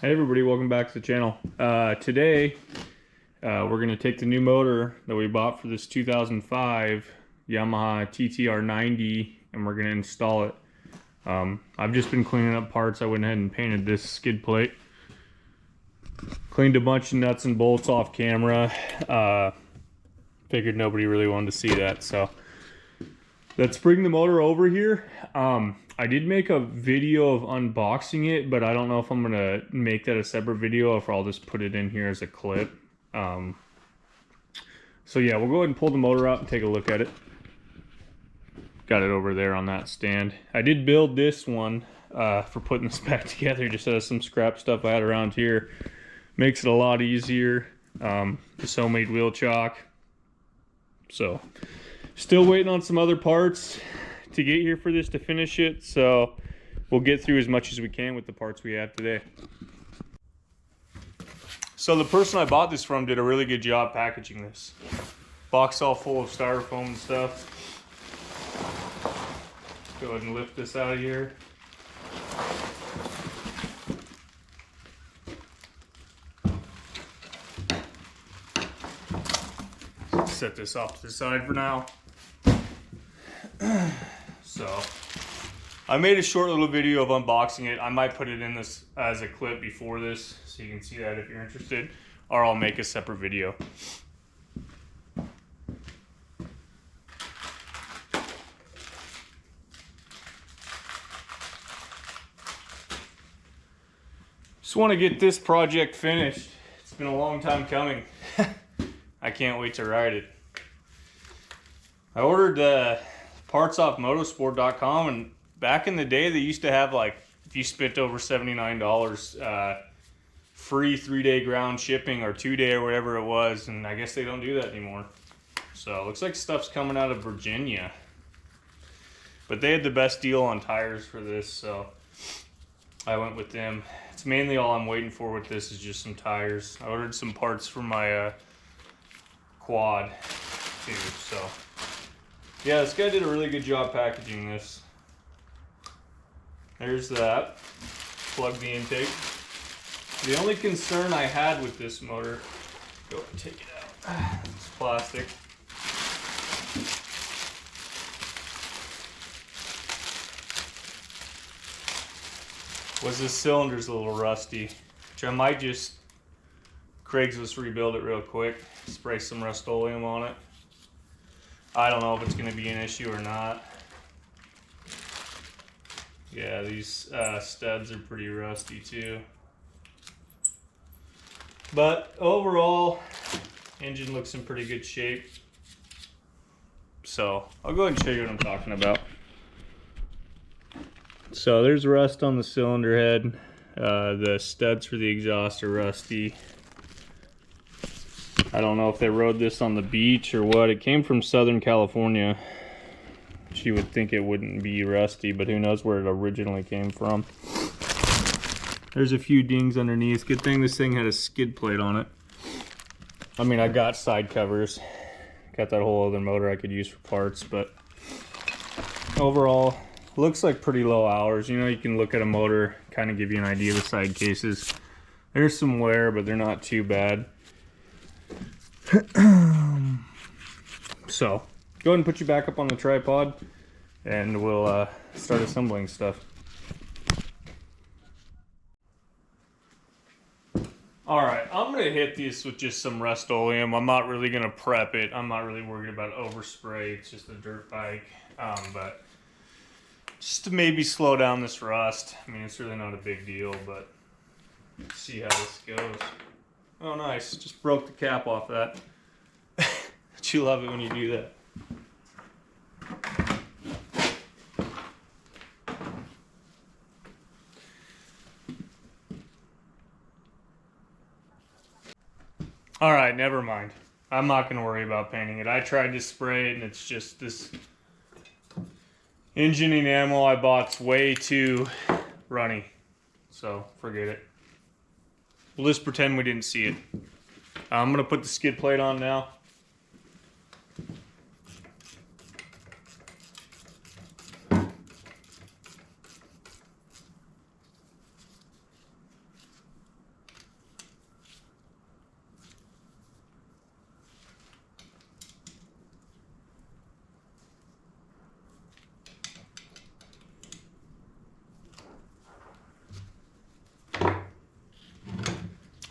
Hey everybody, welcome back to the channel. Today we're going to take the new motor that we bought for this 2005 Yamaha TTR90E and we're going to install it. I've just been cleaning up parts. I went ahead and painted this skid plate. Cleaned a bunch of nuts and bolts off camera. Figured nobody really wanted to see that, so let's bring the motor over here. I did make a video of unboxing it, but I don't know if I'm gonna make that a separate video or if I'll just put it in here as a clip. So yeah, we'll go ahead and pull the motor out and take a look at it. Got it over there on that stand. I did build this one for putting this back together, just as some scrap stuff I had around here. Makes it a lot easier. Just homemade wheel chock. So still waiting on some other parts to get here for this to finish it, so we'll get through as much as we can with the parts we have today. So the person I bought this from did a really good job packaging this. Box all full of styrofoam and stuff. Go ahead and lift this out of here. Set this off to the side for now. So I made a short little video of unboxing it. I might put it in this as a clip before this so you can see that if you're interested, or I'll make a separate video. Just want to get this project finished. It's been a long time coming. I can't wait to ride it. I ordered parts off motorsport.com, and back in the day they used to have, like, if you spent over $79, free 3-day ground shipping or 2-day or whatever it was, and I guess they don't do that anymore. So it looks like stuff's coming out of Virginia, but they had the best deal on tires for this, so I went with them. It's mainly all I'm waiting for with this is just some tires. I ordered some parts for my quad too, so yeah, this guy did a really good job packaging this. There's that. Plug the intake. The only concern I had with this motor, go ahead and take it out. It's plastic. Was this cylinder's a little rusty, which I might just Craigslist rebuild it real quick, spray some Rust-Oleum on it. I don't know if it's going to be an issue or not. Yeah, these studs are pretty rusty too. But overall, engine looks in pretty good shape. So I'll go ahead and show you what I'm talking about. So there's rust on the cylinder head. The studs for the exhaust are rusty. I don't know if they rode this on the beach or what. It came from Southern California. You would think it wouldn't be rusty, but who knows where it originally came from. There's a few dings underneath. Good thing this thing had a skid plate on it. I mean, I got side covers. Got that whole other motor I could use for parts, but overall, looks like pretty low hours. You know, you can look at a motor, kind of give you an idea of the side cases. There's some wear, but they're not too bad. So go ahead and put you back up on the tripod and we'll start assembling stuff. Alright, I'm going to hit this with just some Rust-Oleum. I'm not really going to prep it. I'm not really worried about overspray. It's just a dirt bike. But just to maybe slow down this rust. I mean, it's really not a big deal, but let's see how this goes. Oh, nice. Just broke the cap off that. But you love it when you do that. All right, never mind. I'm not going to worry about painting it. I tried to spray it, and it's just this engine enamel I bought's way too runny. So, forget it. We'll just pretend we didn't see it. I'm going to put the skid plate on now.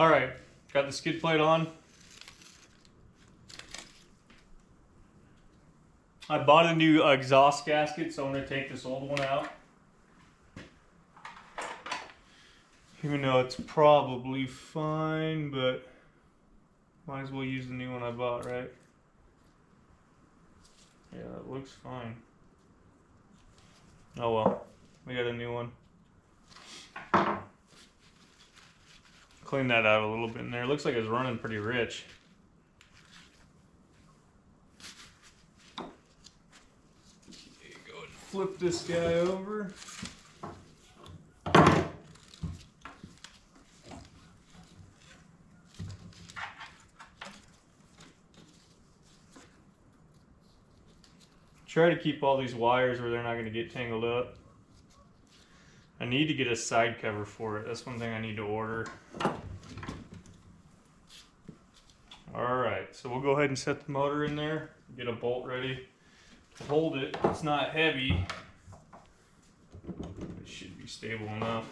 All right, got the skid plate on. I bought a new exhaust gasket, so I'm gonna take this old one out. Even though it's probably fine, but might as well use the new one I bought, right? Yeah, it looks fine. Oh well, we got a new one. Clean that out a little bit in there. It looks like it's running pretty rich. Okay, go ahead and flip this guy over. Try to keep all these wires where they're not going to get tangled up. I need to get a side cover for it. That's one thing I need to order. Alright, so we'll go ahead and set the motor in there. Get a bolt ready to hold it. It's not heavy. It should be stable enough.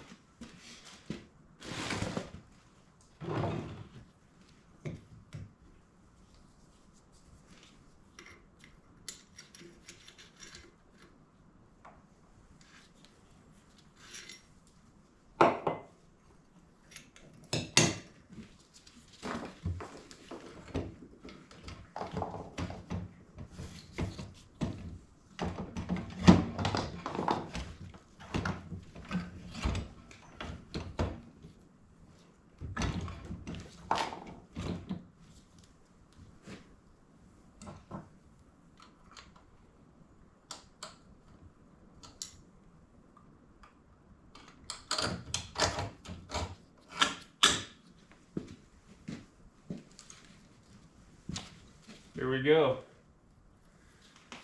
Here we go.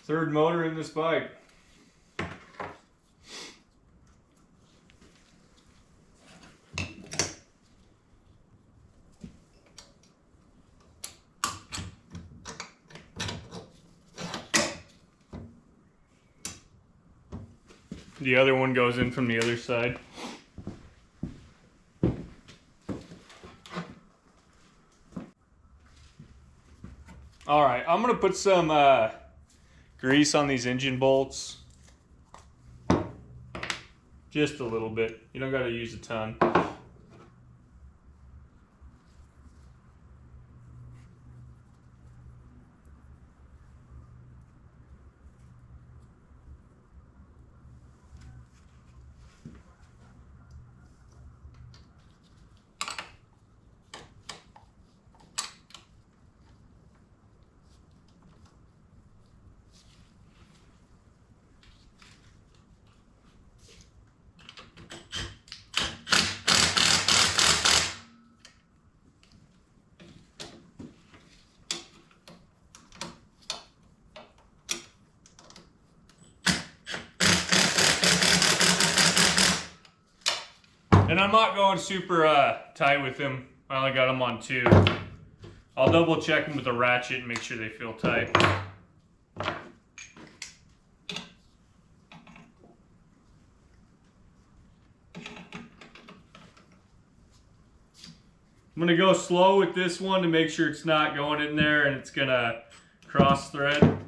Third motor in this bike. The other one goes in from the other side. All right, I'm gonna put some grease on these engine bolts. Just a little bit. You don't gotta use a ton. And I'm not going super tight with them. I only got them on 2. I'll double check them with a ratchet and make sure they feel tight. I'm gonna go slow with this one to make sure it's not going in there and it's gonna cross thread.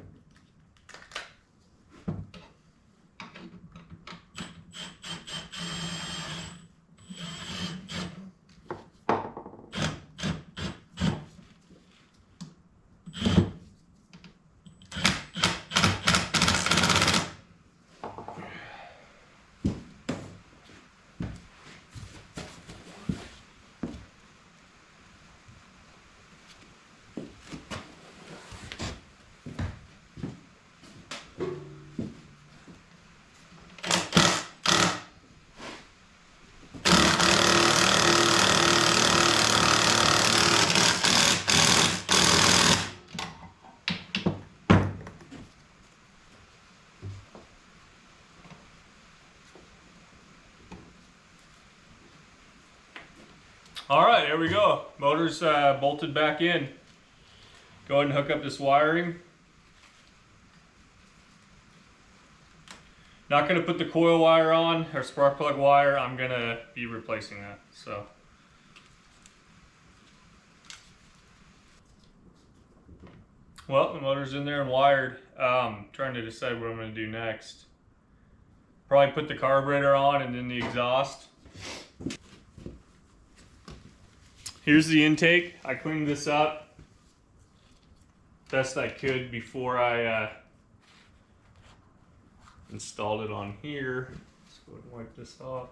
All right, there we go. Motor's bolted back in. Go ahead and hook up this wiring. Not gonna put the coil wire on or spark plug wire. I'm gonna be replacing that. So Well, the motor's in there and wired. Trying to decide what I'm going to do next. Probably put the carburetor on and then the exhaust. Here's the intake. I cleaned this up best I could before I installed it on here. Let's go ahead and wipe this off.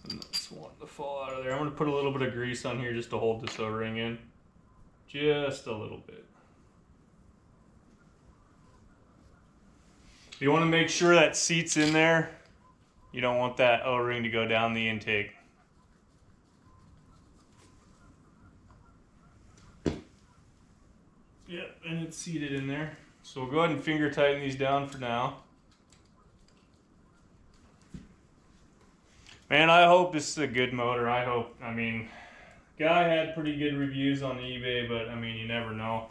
And that's wanting to fall out of there. I'm going to put a little bit of grease on here just to hold this O-ring in. Just a little bit. You want to make sure that seat's in there. You don't want that O-ring to go down the intake. Yep, and it's seated in there. So we'll go ahead and finger tighten these down for now. Man, I hope this is a good motor. I mean, guy had pretty good reviews on eBay, but I mean, you never know.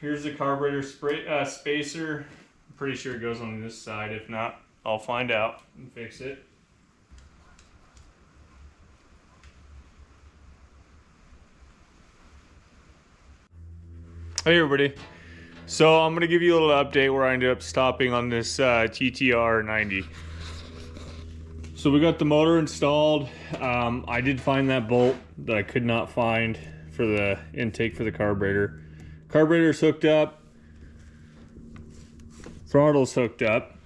Here's the carburetor spacer. I'm pretty sure it goes on this side. If not, I'll find out and fix it. Hey everybody. So I'm going to give you a little update where I ended up stopping on this TTR90. So we got the motor installed. I did find that bolt that I could not find for the intake for the carburetor. Carburetor's hooked up. Throttle's hooked up.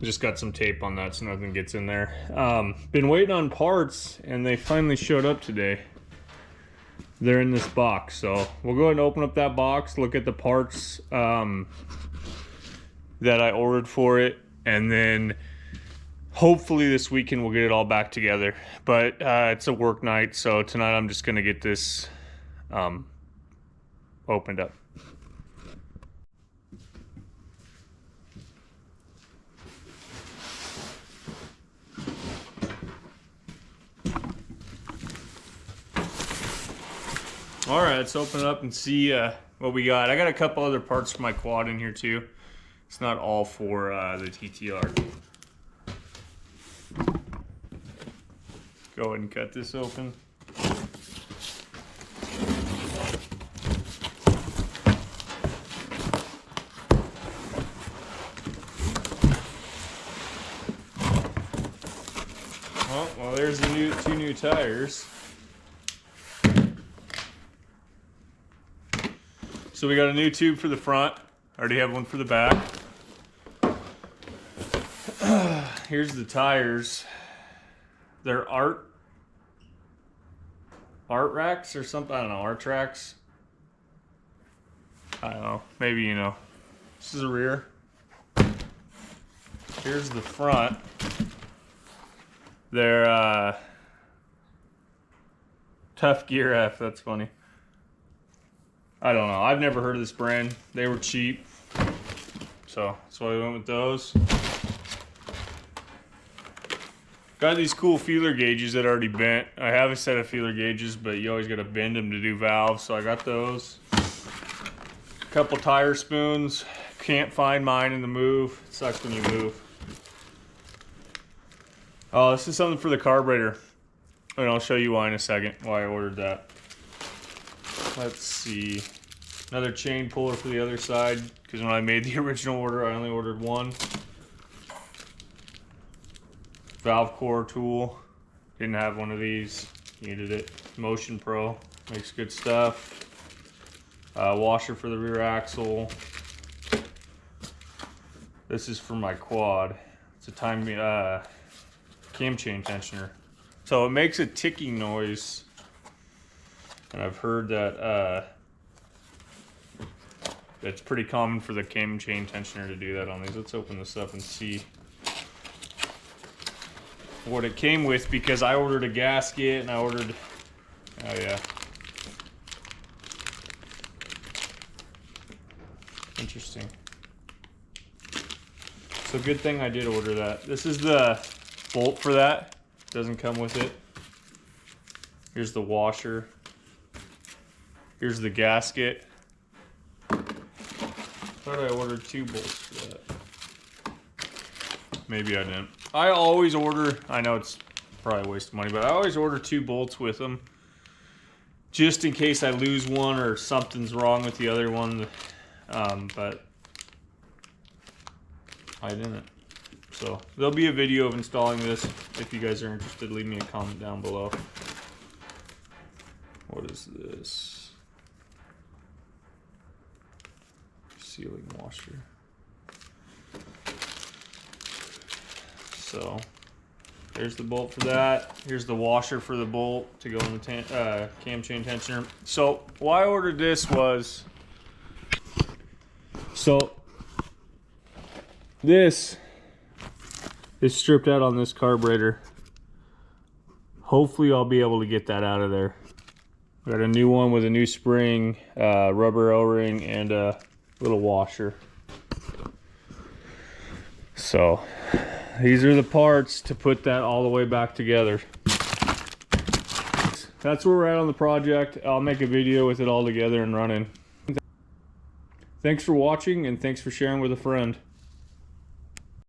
Just got some tape on that so nothing gets in there. Been waiting on parts and they finally showed up today. They're in this box, so we'll go ahead and open up that box, look at the parts that I ordered for it, and then hopefully this weekend we'll get it all back together. But it's a work night, so tonight I'm just gonna get this opened up. All right, let's open it up and see what we got. I got a couple other parts for my quad in here too. It's not all for the TTR. Go ahead and cut this open. Oh, well, there's the two new tires. So we got a new tube for the front. I already have one for the back. Here's the tires. They're art racks or something. I don't know, art tracks. I don't know, maybe you know. This is the rear. Here's the front. They're Tough Gear F, that's funny. I don't know. I've never heard of this brand. They were cheap. So that's why we went with those. Got these cool feeler gauges that are already bent. I have a set of feeler gauges, but you always got to bend them to do valves. So I got those. A couple tire spoons. Can't find mine in the move. It sucks when you move. Oh, this is something for the carburetor. And I'll show you why in a second, why I ordered that. Let's see. Another chain puller for the other side, because when I made the original order, I only ordered one. Valve core tool. Didn't have one of these. Needed it. Motion Pro. Makes good stuff. Washer for the rear axle. This is for my quad. It's a cam chain tensioner. So it makes a ticking noise. And I've heard that it's pretty common for the cam chain tensioner to do that on these. Let's open this up and see what it came with, because I ordered a gasket and I ordered, oh yeah. Interesting. So good thing I did order that. This is the bolt for that. Doesn't come with it. Here's the washer. Here's the gasket. thought I ordered 2 bolts for that. Maybe I didn't. I always order, I know it's probably a waste of money, but I always order 2 bolts with them. Just in case I lose one or something's wrong with the other one. But I didn't. So there'll be a video of installing this. If you guys are interested, leave me a comment down below. What is this? Sealing washer. So there's the bolt for that. Here's the washer for the bolt to go in the cam chain tensioner. So why I ordered this was, so this is stripped out on this carburetor. Hopefully I'll be able to get that out of there. Got a new one with a new spring, rubber O-ring, and a little washer. So these are the parts to put that all the way back together. That's where we're at on the project. I'll make a video with it all together and running. Thanks for watching, and thanks for sharing with a friend.